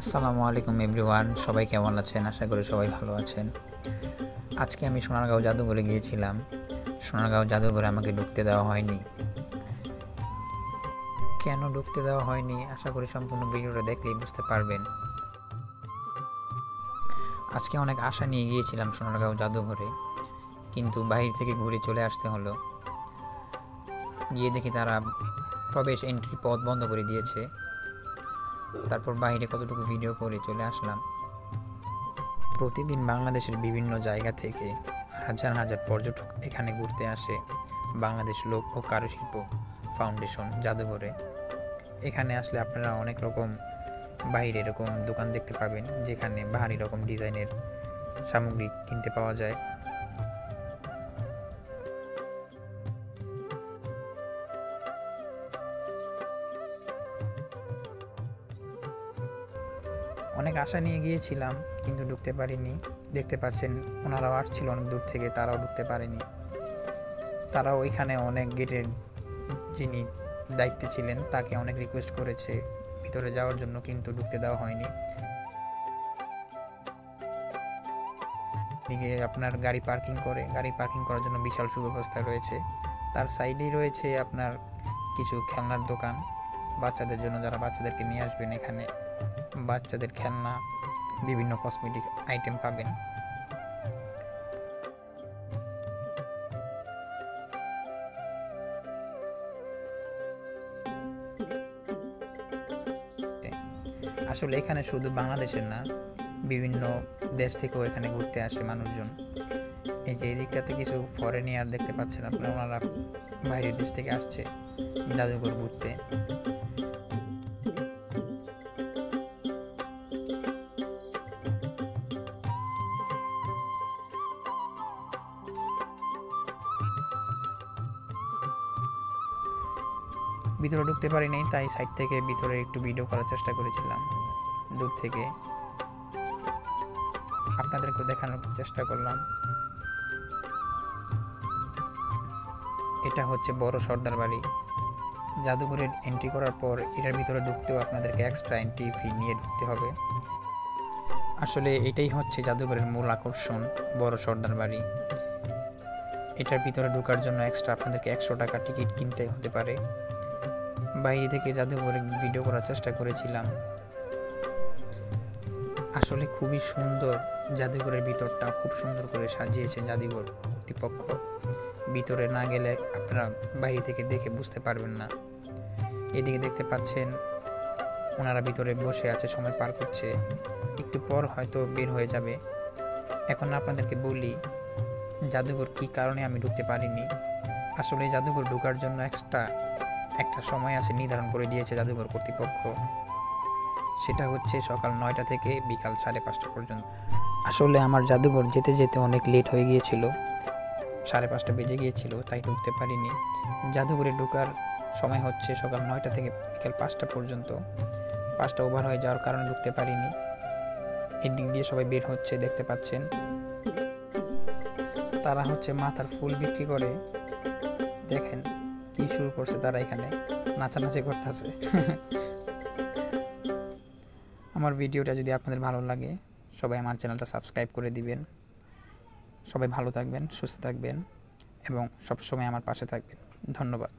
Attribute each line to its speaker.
Speaker 1: আসসালামু আলাইকুম এভরিওয়ান, সবাই কেমন আছেন? আশা করি সবাই ভালো আছেন। আজকে আমি সোনারগাঁও জাদুঘরে গিয়েছিলাম। সোনারগাঁও জাদুঘরে আমাকে ঢুকতে দেওয়া হয়নি। কেন ঢুকতে দেওয়া হয়নি আশা করি সম্পূর্ণ ভিডিওটা দেখলেই বুঝতে পারবেন। আজকে অনেক আশা নিয়ে গিয়েছিলাম সোনারগাঁও জাদুঘরে, কিন্তু বাহির থেকে ঘুরে চলে আসতে হলো। গিয়ে দেখি তারা প্রবেশ এন্ট্রি পথ বন্ধ করে দিয়েছে। তারপর বাইরে কতটুকু ভিডিও করে চলে আসলাম। প্রতিদিন বাংলাদেশের বিভিন্ন জায়গা থেকে হাজার হাজার পর্যটক এখানে ঘুরতে আসে বাংলাদেশ লোক ও কারুশিল্প ফাউন্ডেশন জাদুঘরে। এখানে আসলে আপনারা অনেক রকম বাইরে এরকম দোকান দেখতে পাবেন, যেখানে ভারী রকম ডিজাইনের সামগ্রী কিনতে পাওয়া যায়। অনেক আশা নিয়ে গিয়েছিলাম কিন্তু ঢুকতে পারিনি। দেখতে পাচ্ছেন ওনারাও আসছিল অনেক দূর থেকে, তারাও ঢুকতে পারেনি। তারাও ওইখানে অনেক গেটের যিনি দায়িত্বে ছিলেন তাকে অনেক রিকোয়েস্ট করেছে ভিতরে যাওয়ার জন্য, কিন্তু ঢুকতে দেওয়া হয়নি। দিকে আপনার গাড়ি পার্কিং করার জন্য বিশাল সুব্যবস্থা রয়েছে। তার সাইডেই রয়েছে আপনার কিছু খেলনার দোকান বাচ্চাদের জন্য, যারা বাচ্চাদেরকে নিয়ে আসবেন এখানে বাচ্চাদের খেলনা, বিভিন্ন কসমেটিক আইটেম পাবেন। আসলে এখানে শুধু বাংলাদেশের না, বিভিন্ন দেশ থেকেও এখানে ঘুরতে আসে মানুষজন। এই যে এই দিকটাতে কিছু ফরেনিয়ার দেখতে পাচ্ছেন আপনারা, ওনারা বাইরের দেশ থেকে আসছে জাদুঘর ঘুরতে। ভিতরে ঢুকতে পারি নাই, তাই সাইড থেকে ভিতরে একটু ভিডিও করার চেষ্টা করেছিলাম। দূর থেকে আপনাদেরকে দেখানোর চেষ্টা করলাম। এটা হচ্ছে বড় সর্দার বাড়ি। জাদুঘরের এন্ট্রি করার পর এটার ভিতরে ঢুকতেও আপনাদেরকে এক্সট্রা এন্ট্রি ফি নিয়ে ঢুকতে হবে। আসলে এটাই হচ্ছে জাদুঘরের মূল আকর্ষণ, বড় সর্দার বাড়ি। এটার ভিতরে ঢোকার জন্য এক্সট্রা আপনাদেরকে 100 টাকা টিকিট কিনতে হতে পারে। বাইরে থেকে জাদুঘরে ভিডিও করার চেষ্টা করেছিলাম। আসলে খুবই সুন্দর, জাদুঘরের ভিতরটা খুব সুন্দর করে সাজিয়েছে জাদুঘর কর্তৃপক্ষ। ভিতরে না গেলে আপনারা বাইরে থেকে দেখে বুঝতে পারবেন না। এদিকে দেখতে পাচ্ছেন ওনারা ভিতরে বসে আছে, সময় পার করছে, একটু পর হয়তো বের হয়ে যাবে। এখন আপনাদেরকে বলি জাদুঘর কী কারণে আমি ঢুকতে পারিনি। আসলে জাদুঘর ঢোকার জন্য এক্সট্রা একটা সময় আছে, নির্ধারণ করে দিয়েছে জাদুঘর কর্তৃপক্ষ। সেটা হচ্ছে সকাল 9টা থেকে বিকাল 5:30 পর্যন্ত। আসলে আমার জাদুঘর যেতে যেতে অনেক লেট হয়ে গিয়েছিল, 5:30 বেজে গিয়েছিল, তাই ঢুকতে পারিনি। জাদুঘরে ঢোকার সময় হচ্ছে সকাল 9টা থেকে বিকাল 5টা পর্যন্ত। 5টা ওভার হয়ে যাওয়ার কারণে ঢুকতে পারিনি। এদিক দিয়ে সবাই বের হচ্ছে, দেখতে পাচ্ছেন তারা হচ্ছে মাথার ফুল বিক্রি করে। দেখেন কি শুরু করছে তারা, এখানে নাচানাচি করতেছে। আমার ভিডিওটা যদি আপনাদের ভালো লাগে সবাই আমার চ্যানেলটা সাবস্ক্রাইব করে দিবেন। সবাই ভালো থাকবেন, সুস্থ থাকবেন এবং সবসময় আমার পাশে থাকবেন। ধন্যবাদ।